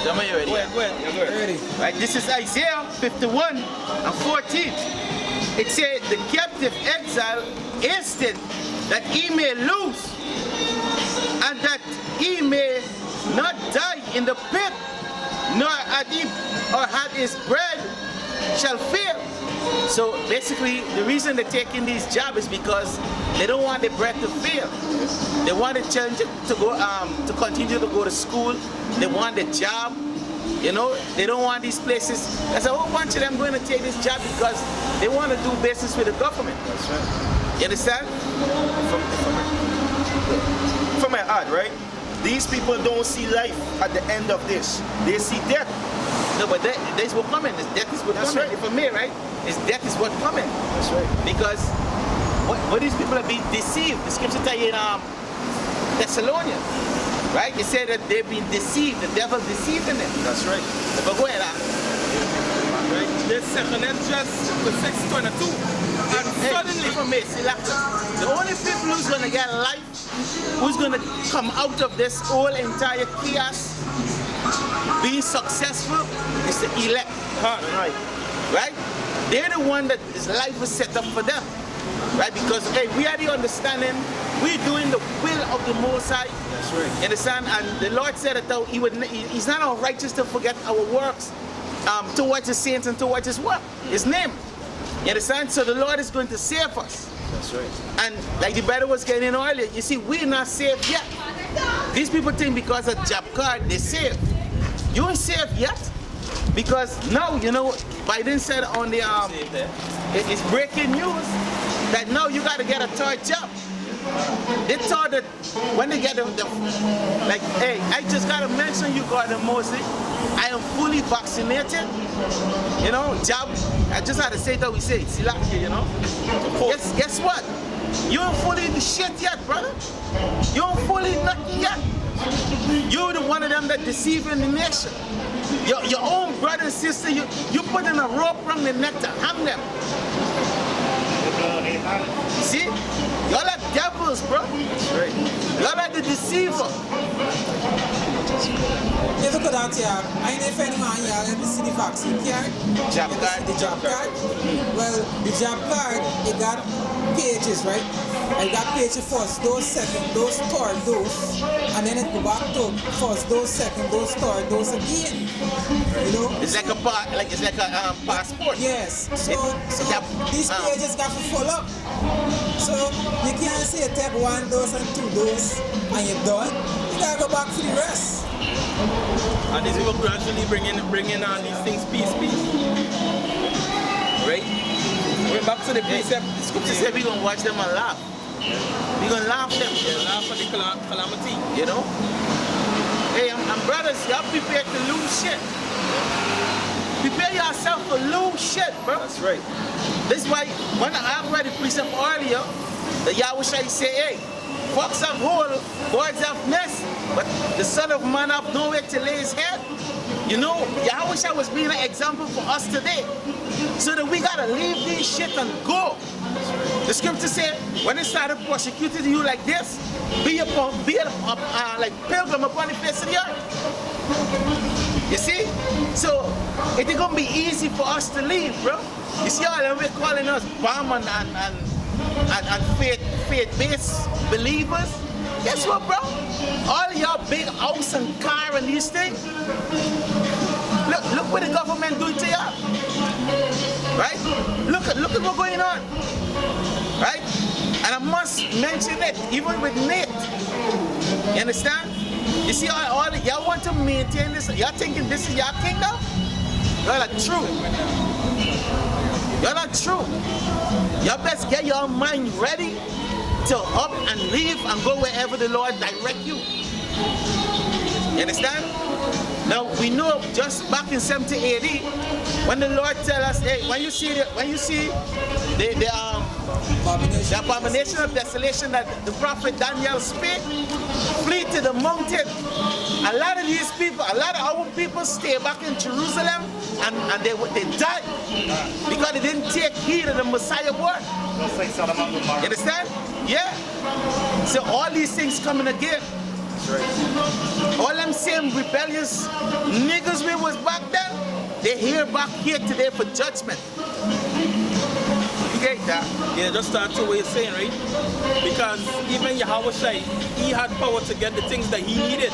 Shamar, you ready? Go ahead. Ready. Right, this is Isaiah 51 and 14. It says, the captive exile instant that he may lose, and that he may not die in the pit, nor had his bread shall fail. So basically, the reason they're taking these jobs is because they don't want their bread to fail. They want the children to go to continue to go to school. They want a job. You know, they don't want these places. There's a whole bunch of them going to take this job because they want to do business with the government. That's right. You understand? From my heart, right? These people don't see life at the end of this. They see death. No, but that's what coming. Death is what That's coming. right. For me, right? Death is what coming. That's right. Because what these people are being deceived. The scripture tell you in Thessalonians, right? It said that they've been deceived. The devil deceiving them. That's right. But go ahead, Right? This second is just the 622. And suddenly, from me, see, like, the only people who's gonna get life, who's gonna come out of this whole entire chaos, being successful, is the elect. Right. Right? They're the one that his life was set up for them. Right? Because hey, we are the understanding, we're doing the will of the Most High. That's right. You understand? And the Lord said that he's not unrighteous to forget our works towards his saints and towards his work, his name. You understand? So the Lord is going to save us. That's right. And like the brother was getting in earlier, you see, we're not saved yet. These people think because of job card, they're saved. You ain't saved yet. Because now, you know, Biden said on the, it's breaking news that now you got to get a third job. They thought that when they get the like, hey, I just got to mention you, Gordon Mosley, I am fully vaccinated. You know, job, I just had to say that we say, Silaki, you know. Guess what? You ain't fully the shit yet, brother. You ain't fully nothing yet. You're the one of them that deceiving the nation. Your own brother and sister, you put in a rope around the neck to hang them. See? Y'all are devils, bro. Right. Y'all are the deceiver. If you could out here, I ain't if anyone here, let me see the vaccine card. Job card. The job card. Well, the job card, it got pages, right? I got pages first, those second, those third, those, and then it go back to first, those second, those third, those again. You know? It's like a passport. Yes. So these pages got to full up. So you can't say take 1 dose and 2 dose and you're done. You gotta go back for the rest. and these people gradually bringing on these things piece. Right? We're back to the precept. The scripture said we're going to watch them and laugh. We're going to laugh them. Yeah, laugh at the calamity. You know? Hey, and brothers, y'all prepare to lose shit. Prepare yourself to lose shit, bro. That's right. This is why, when I read the precept earlier, the Yahushua say, hey, fox have hole, birds have nest, but the Son of Man have nowhere to lay his head. You know, Yahushua was being an example for us today. So that we gotta leave this shit and go. The scripture said, when they started persecuting you like this, be like pilgrim upon the face of the earth. You see? So it ain't gonna be easy for us to leave, bro. You see all them we're calling us bomb and faith-based believers. Guess what, bro? All y'all big house and car and these things. Look what the government doing to y'all. Right? Look at what's going on. Right? And I must mention it, even with Nate. You understand? You see, all y'all want to maintain this. Y'all thinking this is your kingdom? Y'all are true. Y'all not true. Y'all best get your mind ready to up and leave and go wherever the Lord direct you. You understand? Now we know just back in 70 AD, when the Lord tell us, hey, when you see the abomination of desolation that the prophet Daniel spake, flee to the mountain. A lot of these people, a lot of our people stay back in Jerusalem and they died because they didn't take heed of the Messiah word. You understand? Yeah. So all these things coming again. All them same rebellious niggas we was back then, they here back here today for judgment. You get that? Yeah, just start to what you're saying, right? Because even Yahawah, he had power to get the things that he needed.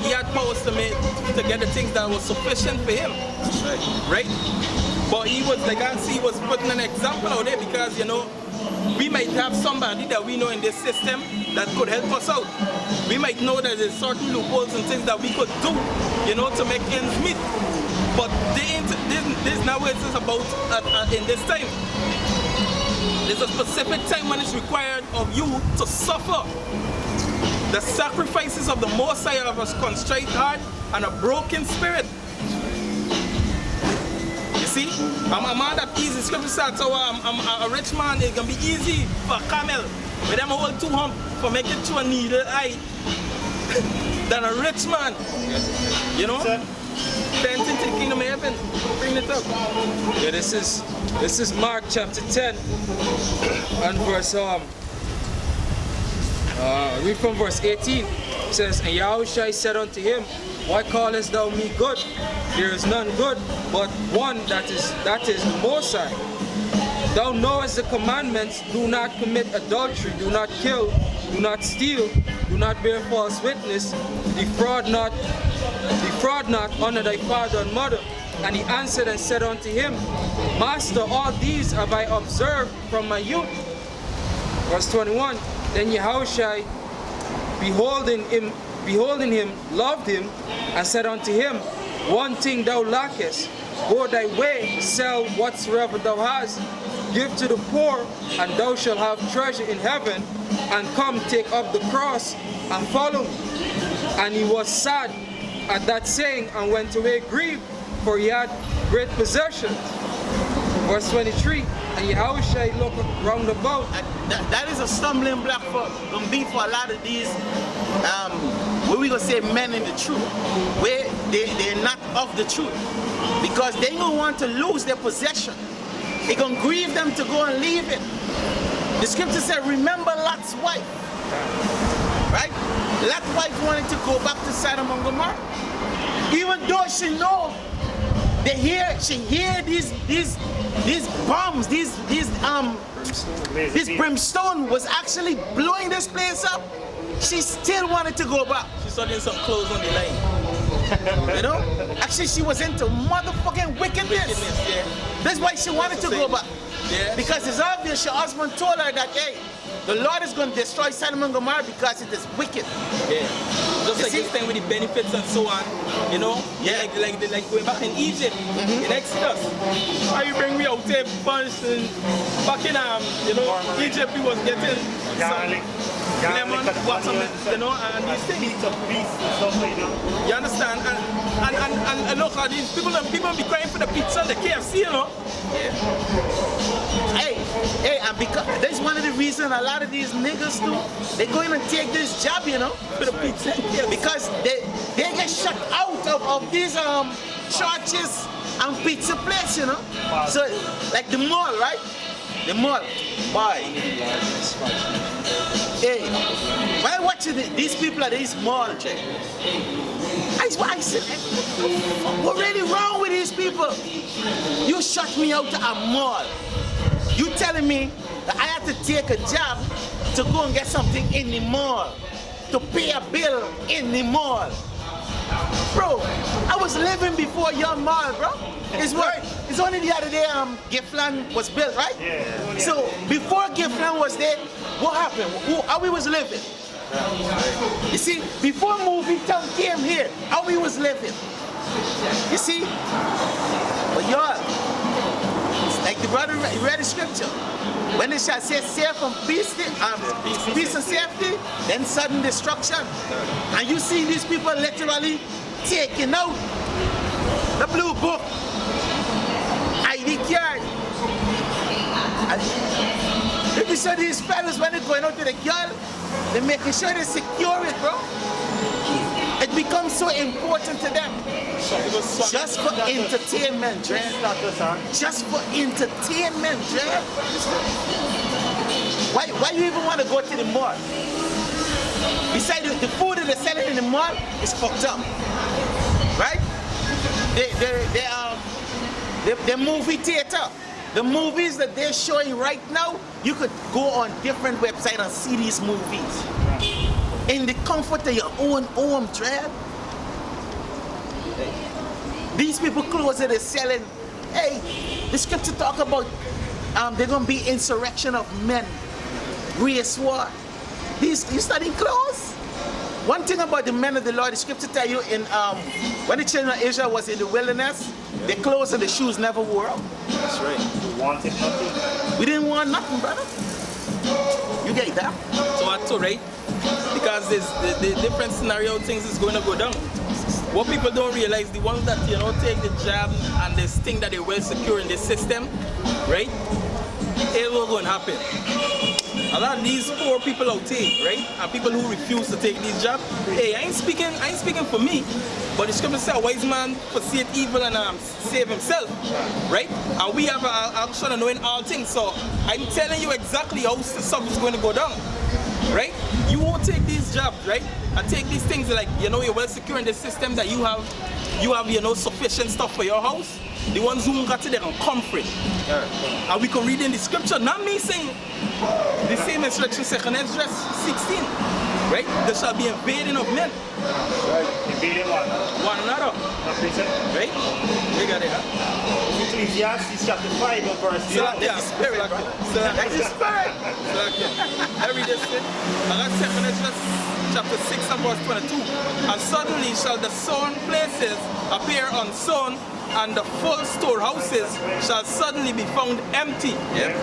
He had powers to get the things that was sufficient for him. Right? But he was, like I see, he was putting an example out there because, you know, we might have somebody that we know in this system that could help us out. We might know that there's certain loopholes and things that we could do, you know, to make ends meet. But this now what it's about in this time. There's a specific time when it's required of you to suffer. The sacrifices of the Most High of a contrite heart and a broken spirit. You see, I'm a man that easy. Scripture says, so a rich man, it's gonna be easy for a camel with them hold two hump for making through a needle eye than a rich man. You know? Enter into the kingdom of heaven. Bring it up. Yeah, this is Mark chapter 10 and verse read from verse 18. It says, and Yahushua said unto him, why callest thou me good? There is none good but one, that is the Most High. Thou knowest the commandments, do not commit adultery, do not kill, do not steal, do not bear false witness, defraud not, honor thy father and mother. And he answered and said unto him, Master, all these have I observed from my youth. Verse 21, then Yahushua, beholding him, loved him, and said unto him, one thing thou lackest, go thy way, sell whatsoever thou hast, give to the poor, and thou shalt have treasure in heaven, and come take up the cross and follow me. And he was sad at that saying, and went away grieved, for he had great possessions. Verse 23, and Yahushua looked round about. That is a stumbling block for a lot of these, what we gonna say, men in the truth, where they're not of the truth, because they don't want to lose their possession. It's gonna grieve them to go and leave it. The scripture said, remember Lot's wife, right? Lot's wife wanted to go back to Sodom and Gomorrah, even though she know. She hear these bombs, this brimstone was actually blowing this place up. She still wanted to go back. She started some clothes on the line. You know? Actually, she was into motherfucking wickedness. Yeah. That's why she wanted to go back. Yeah. Because it's obvious her husband told her that, hey, the Lord is going to destroy Sodom and Gomorrah because it is wicked. Yeah. Just like this thing with the benefits and so on, you know? Yeah. Like going back in Egypt, in Exodus. How you bring me out there, bunch, and back in you know, Egypt we was getting some lemon, watermelon, you know, and these things. You understand? And look at these people be crying for the pizza and the KFC, you know? Yeah. Hey, and because that's one of the reasons a lot of these niggas do, they go in and take this job, you know, for the pizza. Because they get shut out of these churches and pizza places, you know. So like the mall, right? The mall. Boy. Hey, while watching these people at this mall, Jay, I said, what really wrong with these people? You shut me out to a mall. You telling me that I have to take a job to go and get something in the mall, to pay a bill in the mall. Bro, I was living before your mall, bro. It's what? It's only the other day Giflan was built, right? Yeah. So before Giflan was there, what happened? How we was living? You see, before Movie Town came here, how we was living? You see? But y'all, like the brother read the scripture. When it shall say safe and peace and safety, then sudden destruction. And you see these people literally taking out the blue book, ID card. If you saw these fellas when they're going out to the girl, they're making sure they secure it, bro. It becomes so important to them. Just for entertainment, Dre. Just for entertainment, Dre. Why you even want to go to the mall? Besides the food that they're selling in the mall is fucked up, right? The movie theater, the movies that they're showing right now, you could go on different websites and see these movies in the comfort of your own home, Trev. These people clothes that they're selling, hey, the scripture talk about they're gonna be insurrection of men, race war. You studying clothes? One thing about the men of the Lord, the scripture tell you in when the children of Israel was in the wilderness, their clothes and the shoes never wore out. That's right. We wanted nothing. We didn't want nothing, brother. You get that? So that's all right. Because there's the different scenario things is going to go down. What people don't realize, the ones that take the job and this thing that they're well secure in this system, right? It will go and happen. A lot of these poor people out there, right? And people who refuse to take these jobs. Hey, I ain't speaking for me, but the scripture says a wise man foreseeth evil and save himself, right? And we have an action of knowing all things. So I'm telling you exactly how stuff is going to go down, right? You won't take these jobs, right? And take these things like, you're well secure in the system that you have sufficient stuff for your house. The ones who got it, they can comfort. Yeah. And we can read in the scripture, not me saying the same instruction, 2nd Ezra 16, right? There shall be invading of men. Right. Invading one another. Right? We got it, huh? Ecclesiastes chapter 5 and verse 2. That's the spirit, bro. That's the spirit. Every day, I got 2nd Ezra chapter 6 and verse 22. And suddenly shall the sown places appear unsown, and the full storehouses shall suddenly be found empty. Yeah.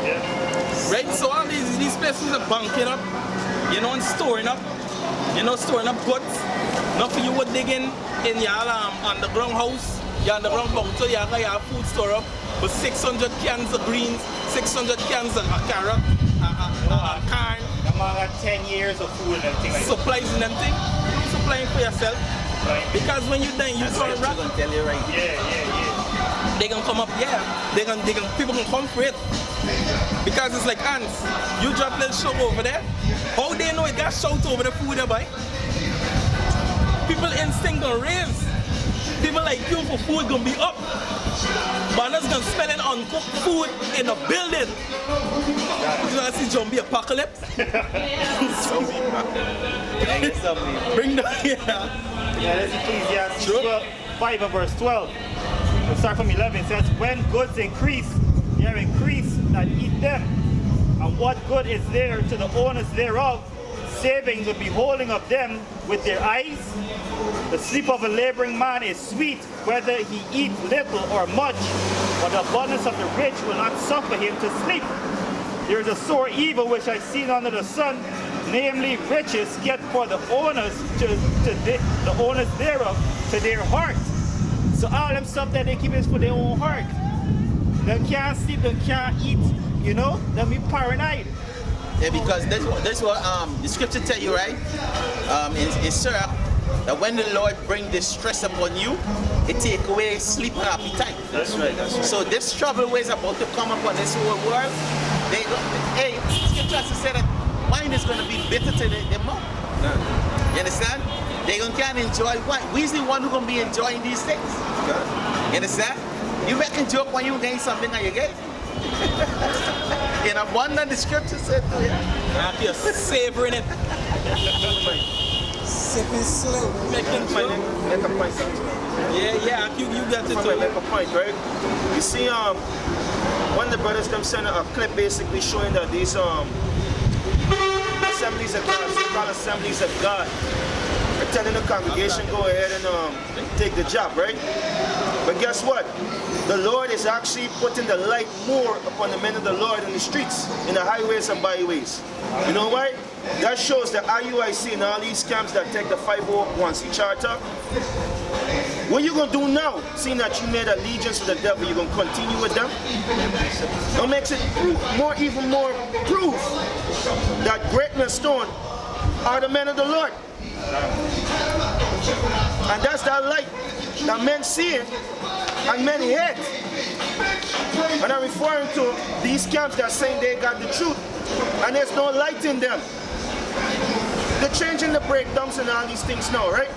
Right? So all these places are banking up, and storing up, storing up goods. Nothing you would dig in your underground house, your underground bunker, you have your food store up, but 600 cans of greens, 600 cans of carrot, corn. Among 10 years of food and things like that. Supplies and them things. Supplying for yourself. Right. Because when you're done, you turn around. Tell you right. Yeah. They can come up, people can come for it. Because it's like ants. You drop little show over there. How they know it got shout over the food they buy? People instinct gonna raise. People like you for food gonna be up. Banners gonna spell it uncooked food in a building. You wanna see zombie apocalypse? Bring the Yeah, that's Ecclesiastes 5 and verse 12. We'll start from 11. It says, when goods increase, there increase that eat them. And what good is there to the owners thereof, saving the beholding of them with their eyes? The sleep of a laboring man is sweet, whether he eat little or much, but the abundance of the rich will not suffer him to sleep. There is a sore evil which I see under the sun, namely riches get for the owners the owners thereof to their heart. So all them stuff that they keep is for their own heart. They can't sleep, they can't eat, they be paranoid. Yeah, because that's what the scripture tell you, right? In Surah, that when the Lord bring this stress upon you, it take away sleep and appetite. That's right. So this trouble is about to come upon this whole world. Scripture said that wine is going to be bitter to the mouth. You understand? They can't enjoy wine. We's the one who going to be enjoying these things. You understand? You making joke when you gain something and you get it. In abundance, the scripture said to you. You're savoring it. Sipping slow. Making fun. Make a point. Yeah, you got it too. Make a point, right? You see, one of the brothers them sent a clip basically showing that these assemblies of God, so-called assemblies of God, are telling the congregation go ahead and take the job, right? But guess what? The Lord is actually putting the light more upon the men of the Lord in the streets, in the highways and byways. You know why? That shows the IUIC and all these camps that take the 501c charter. What you gonna do now, seeing that you made allegiance to the devil, you gonna continue with them? It makes it even more proof that great men stone are the men of the Lord. And that's that light that men see it and men hate. And I'm referring to these camps that are saying they got the truth and there's no light in them. They're changing the breakdowns and all these things now, right?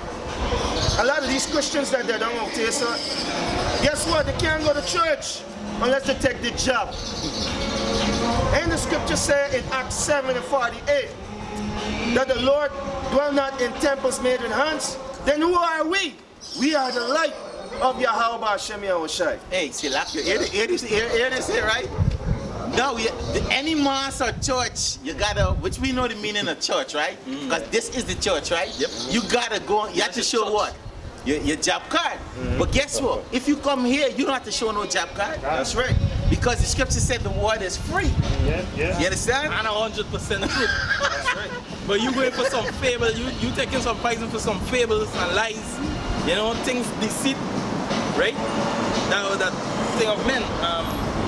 A lot of these Christians that they're down out here, so guess what? They can't go to church unless they take the job. And the scripture says in Acts 7:48 that the Lord dwell not in temples made with hands. Then who are we? We are the light of Yahawah Hashem Yahushai. Hey, see, like you hear this here, right? No, any mass or church, you gotta, which we know the meaning of church, right? Because this is the church, right? Yep. You gotta go, you have to show what? Your job card. But guess what? If you come here, you don't have to show no job card. That's right. Because the scripture said the word is free. Yeah. You understand? And 100% true. That's right. But you going for some fable, you taking some poison for some fables and lies, you know, things deceit, right? That thing of men.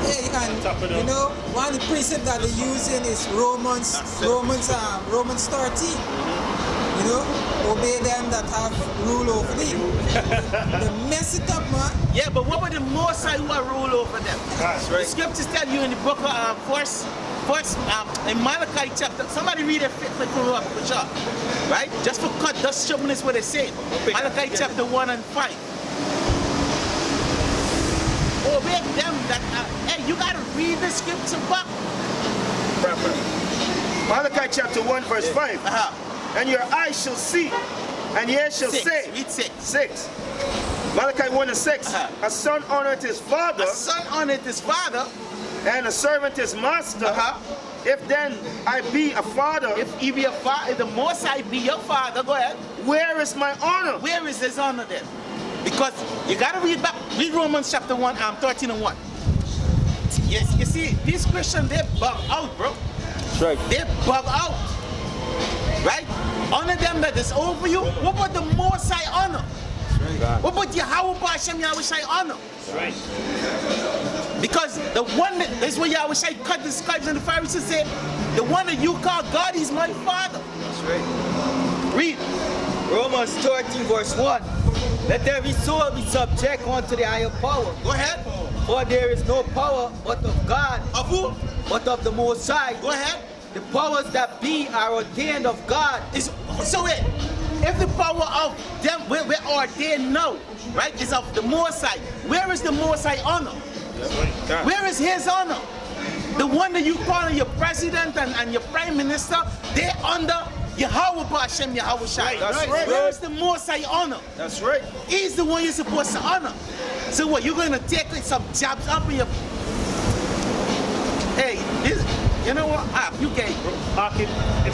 Yeah, and you know, one of the precepts that they're using is Romans 13. You know, obey them that have rule over thee. They mess it up, man. Yeah, but what about the Most High who are rule over them? That's right. The scriptures tell you in the book of first in Malachi chapter, somebody read it quick from the book, right? Just for cut, just show me what they say. Malachi chapter 1 and 5. Obey them that hey, you gotta read the scripture back. Malachi chapter 1 verse 5. And your eyes shall see, and ye shall say. Read 6. 6. Malachi 1 and 6. A son honoreth his father. A son honoreth his father. And a servant his master. If then I be a father. If he be a father, if the Most High be your father, go ahead. Where is my honor? Where is his honor then? Because you gotta read back, read Romans chapter 1, 13 and 1. Yes, you see, these Christians, they bug out, bro. That's right. They bug out. Right? Honor them that is over you. What about the Most High honor? Right. What about Yahawah Hashem Yahushai honor? Right. Because the one that, this is what Yahushai cut the scribes and the Pharisees said, the one that you call God is my Father. That's right. Read. Romans 13 verse 1. Let every soul be subject unto the higher power. Go ahead. For there is no power but of God. Of who? But of the Most High. Go ahead. The powers that be are ordained of God. So wait, if the power of them we're ordained now, right, is of the Most High, where is the Most High honor? Where is his honor? The one that you call your president and your prime minister, they're under Yahawah Hashem Yahushai. That's right. Where is the Most High honor? That's right. He's the one you're supposed to honor. So what, you're going to take some jobs up in your... Hey, this, you know what? You gay, bro.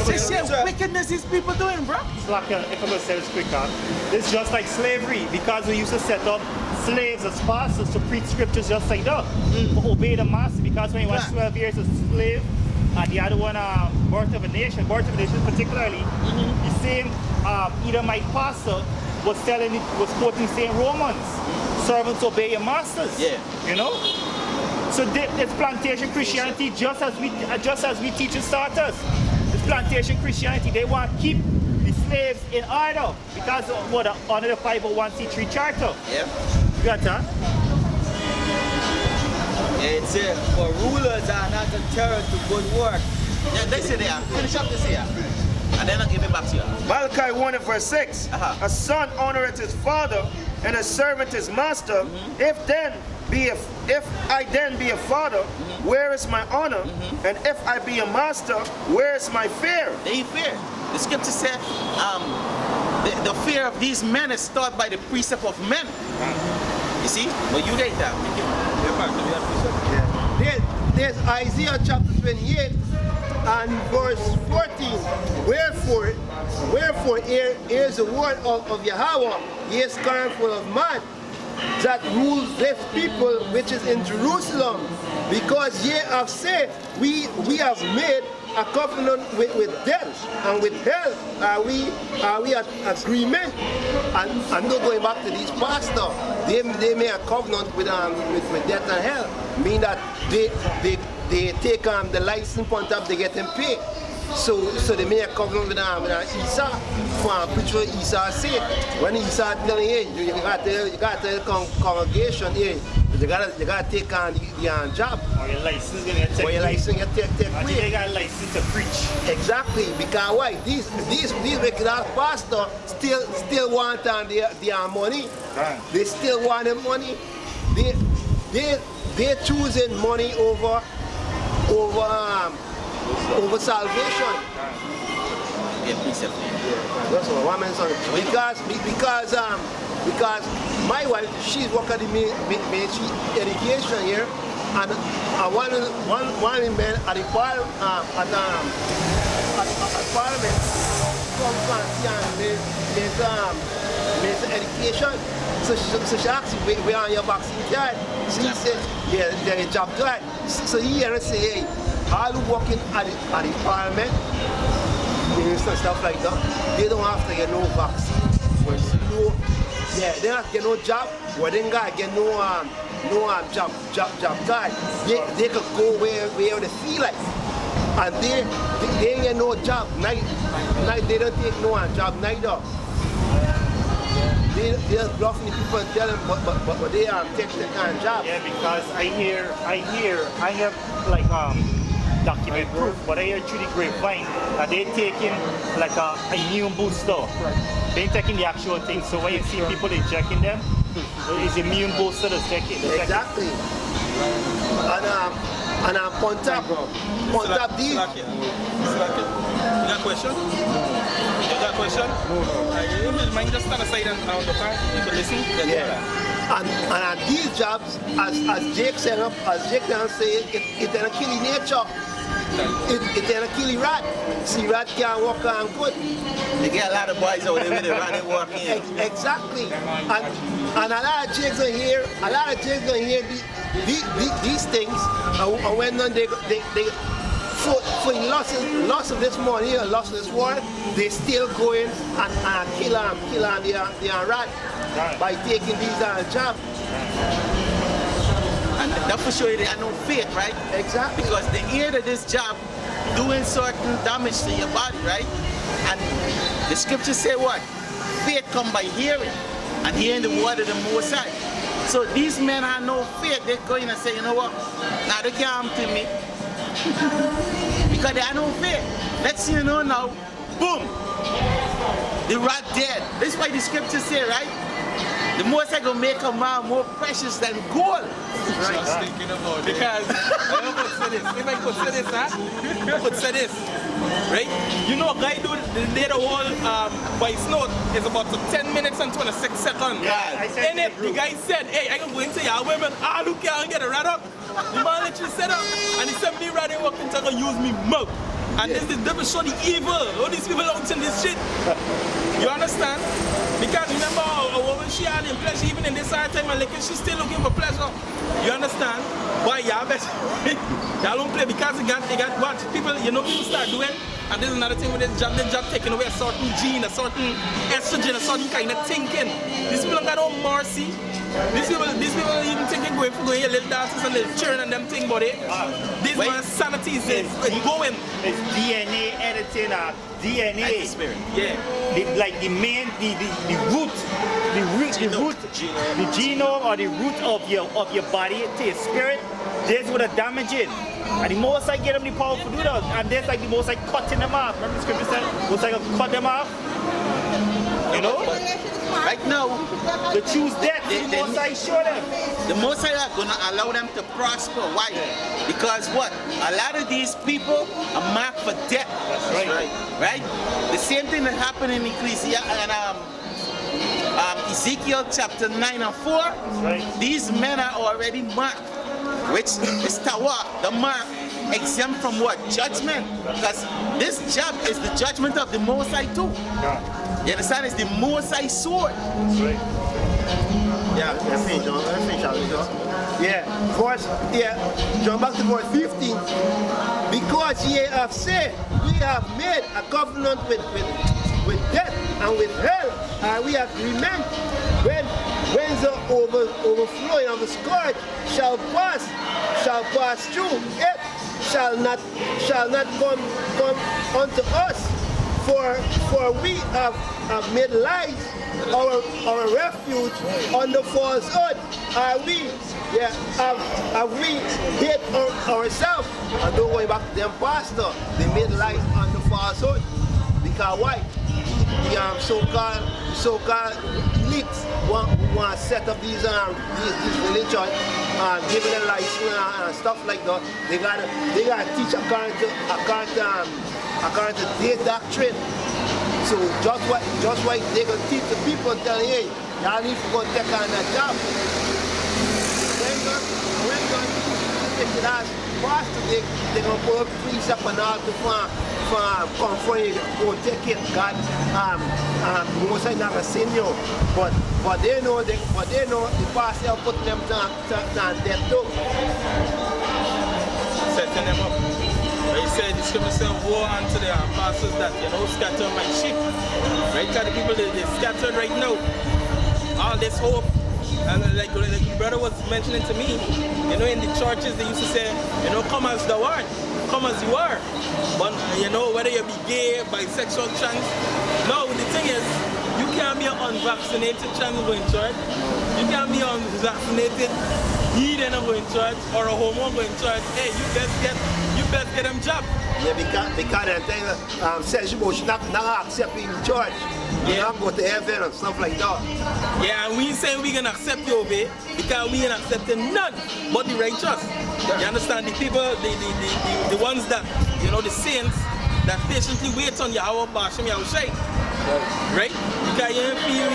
This shit wickedness these people doing, bro. If I'm going to say this quick, it's just like slavery, because we used to set up slaves as pastors to preach scriptures just like that, to obey the master, because when he was 12 years a slave, and the other one, birth of a nation particularly, the same Edomite pastor was quoting saying Romans, servants obey your masters. Yeah. You know? So it's plantation Christianity, just as we teach in starters. It's plantation Christianity. They want to keep the slaves in order because of what under the 501c3 charter. Yeah. You got that? Yeah, it says, for rulers are not a terror to good work. Yeah, they say they are. Finish up this here. And then I'll give it back to you. Malachi 1 and verse 6. A son honoreth his father, and a servant his master. If I then be a father, where is my honor? And if I be a master, where is my fear? They ain't fear. The scripture said the fear of these men is taught by the precept of men. You see? But you get that. There's Isaiah chapter 28 and verse 14. Wherefore here is the word of Yahawah, ye scornful of man, that rules this people which is in Jerusalem, because ye have said, we have made a covenant with death and with hell. Are we at agreement? And not going back to these pastors, they made a covenant with death and hell, mean that they take the license point up, they get them paid. So they made a covenant with Esau for preacher Esau said. When Esau telling you got the congregation here, you gotta take on the job. Or your license gonna take. Or your license you take they got a license to preach. Exactly, because why? These wicked ass pastors still want their money. Right. They still want their money. They're choosing money over salvation. That's what one man said. Because my wife, she's working at the military education here, and one man at the parliament comes and makes education. So she asked me, where are your vaccine card? So he said, yeah, there's a job card. So he here and say, hey, all who working at the parliament, minister and stuff like that, they don't have to get no vaccine. They don't have to get no job, or they don't get no job card. They could go where they feel like. And they ain't get no job. They don't take no job neither. They just bluffing people and tell them, but they take the kind of job. Yeah, because I have like document proof, but I hear through the grapevine that they're taking like a immune booster. They ain't taking the actual thing. So when you see people injecting them, it's immune booster that's taking. Exactly. And on top these. You got a question? You got a question? No. Mind just stand aside and look at you can listen. Yeah. And on these jobs, as Jake said, it's an killing nature. It's an killing rat. See, rat can't walk on good. They get a lot of boys out there with the rat and walking. Exactly. And a lot of Jakes are here. These things, and when they for loss of this money or loss of this war, they still going and kill their rat by taking these jobs. And that for sure they have no faith, right? Exactly. Because they hear that this job doing certain damage to your body, right? And the scriptures say what? Faith come by hearing, and hearing the word of the Most High. So these men have no faith. They go in and say, you know what? Now they can't to me. Because they have no faith. Let's see, you know now, boom, the rat dead. This is why the scriptures say, right? The Most High gonna make a man more precious than gold. Right. Just thinking about it. Because I could say this. If I could say this, I could say this. Right? You know, a guy do the whole voice note is about 10 minutes and 26 seconds. Yeah, in it, the guy said, hey, I can go into your women, look here and get a rat up. The man literally said up, and he said, me rather working to use me mouth. And this is the devil show the evil. All these people out in this shit. You understand? Because remember, a woman she had in pleasure, even in this hard time, and she's still looking for pleasure. You understand? Why y'all y'all don't play because they got what people, you know, people start doing. And there's another thing with this job taking away a certain gene, a certain estrogen, a certain kind of thinking. These people don't got no mercy. These people even thinking going a little dances and little churn and them thing, but this man's sanity is going. It's DNA editing, DNA. Like the spirit. Yeah. Like the main, the root, the genome or the root of your body to your spirit. This would have damaged it. And the Most High get them the power to do that. And there's like the Most High cutting them off. Remember the scripture said, Most High cut them off? You know? Right now, they choose death. The Most High show them. The Most High are going to allow them to prosper. Why? Because what? A lot of these people are marked for death. That's right. Right? The same thing that happened in Ecclesia and Ezekiel chapter 9 and 4. Right. These men are already marked, which is Tawa, the mark, exempt from what? Judgment. Because this job is the judgment of the Most High too. Yeah. You understand? It's the Most High sword. That's right. Yeah, let's finish, John. John, back to verse 15. Because ye have said, we have made a covenant with death and with hell, and we have remained when the overflowing of the scourge shall pass through it, shall not come unto us. For we have made lies our refuge on the falsehood. Have we hid ourselves? And don't go back to them pastor. They made lies on the falsehood. Because why? The so-called elites want to set up these religions and giving them license and stuff like that. They gotta teach according to their doctrine. So just why they gonna teach the people, tell them, hey, y'all need to go take on that job. When they can ask pastor, they gonna put up precept and all to come for you, go take it. God, most not gonna send you, but they know the pastor will put them down death too. Setting them up. He said, the scripture said, woe unto the pastors that, scatter my sheep. Right? Because the people, they scattered right now. All this hope. And like the brother was mentioning to me, in the churches, they used to say, come as thou art, come as you are. But, whether you be gay, bisexual, trans. No, the thing is, you can't be an unvaccinated trans going to church. You can't be an unvaccinated heathen going to church or a homo going to church. Hey, you best get them job. Yeah, because that thing says you should not accept in church. You not go to heaven and stuff like that. Yeah, and we ain't saying we're going to accept you over here because we ain't accepting none but the righteous. You understand? The people, the ones that, the saints that patiently wait on Yahawah Calling. Right? Because you don't feel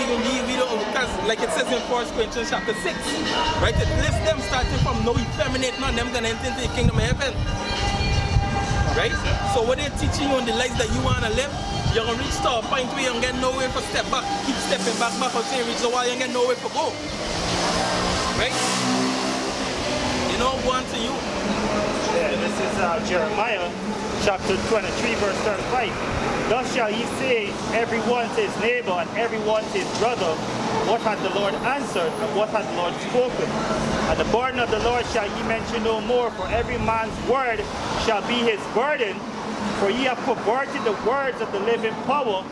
we don't, because like it says in 1 Corinthians chapter 6, right? It lists them starting from no effeminate, none them gonna enter into the kingdom of heaven. Right? So what they're teaching you on the life that you wanna live, you're gonna reach to a point where you don't get nowhere for step back, keep stepping back until you reach the wall, you don't get nowhere for go. Right? One to you. Yeah, this is Jeremiah chapter 23 verse 35. Thus shall he say, every one to his neighbor and every one to his brother, what hath the Lord answered and what hath the Lord spoken? And the burden of the Lord shall ye mention no more, for every man's word shall be his burden, for ye have perverted the words of the living power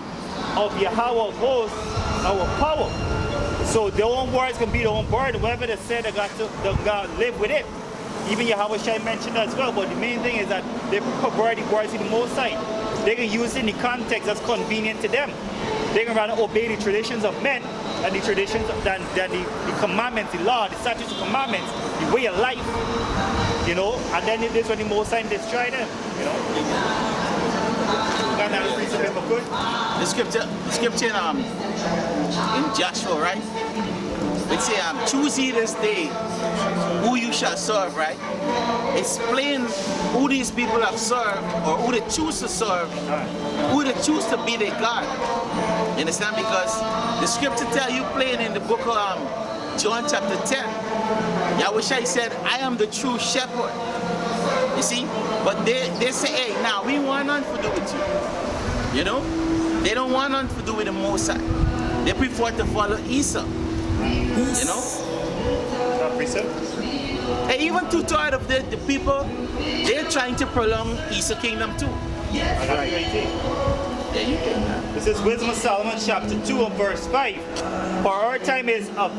of Yahawah of hosts, our power. So their own words can be their own burden. Whatever they say, they got to live with it. Even Yahawah mentioned that as well, but the main thing is that they pervert the words in the Most High. They can use it in the context that's convenient to them. They can rather obey the traditions of men and the traditions than the commandments, the law, the statutes, the commandments, the way of life. And then this is when the Most High destroy them. The scripture in Joshua, right? It says, choose ye this day who you shall serve, right? Explain who these people have served, or who they choose to serve, who they choose to be their God. You understand? Because the scripture tell you plain in the book of John chapter 10, Yahushua said, I am the true shepherd. You see? But they say, hey, now we want nothing to do with you. They don't want nothing to do with the Most High. They prefer to follow Esau. And even two-thirds of the people, they're trying to prolong Esau kingdom too. Yeah, you can. This is Wisdom of Solomon chapter 2 and verse 5. For our time is a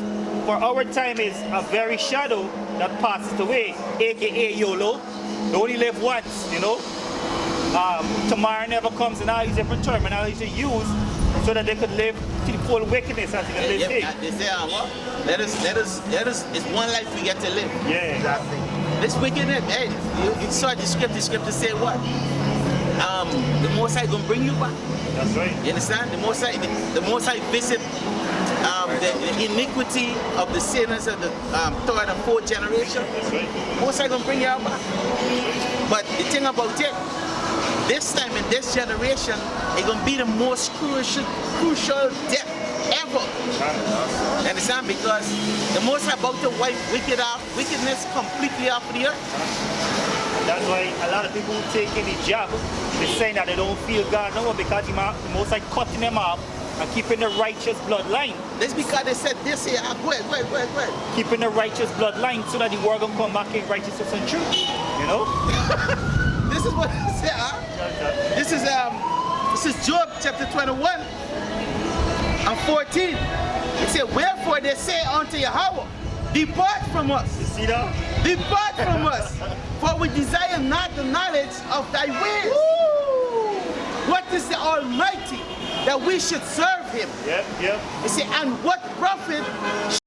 very shadow that passes away, aka YOLO. They only live once, Tomorrow never comes, and all these different terminologies they use so that they could live to the full wickedness as they can live today. They say, let us, it's one life we get to live. Yeah, exactly. This wickedness, hey, you saw the scripture say what? The Most High gonna bring you back. That's right. You understand? The Most High visit the iniquity of the sinners of the third and fourth generation. That's right. The Most High gonna bring you out back. But the thing about it, this time in this generation, it's gonna be the most crucial death ever. You understand? Because the Most High about to wipe wickedness completely off of the earth. That's why a lot of people who take any job, they're saying that they don't feel God no more because the Most High cutting them off and keeping the righteous bloodline. That's because they said this here. Go ahead. Keeping the righteous bloodline so that the world will come back in righteousness and truth. this is what it says. This is Job chapter 21 and 14. It said, wherefore they say unto Yahweh, depart from us. You see that? Depart from us, for we desire not the knowledge of thy ways. What is the Almighty that we should serve him? Yep, yep. You see, and what profit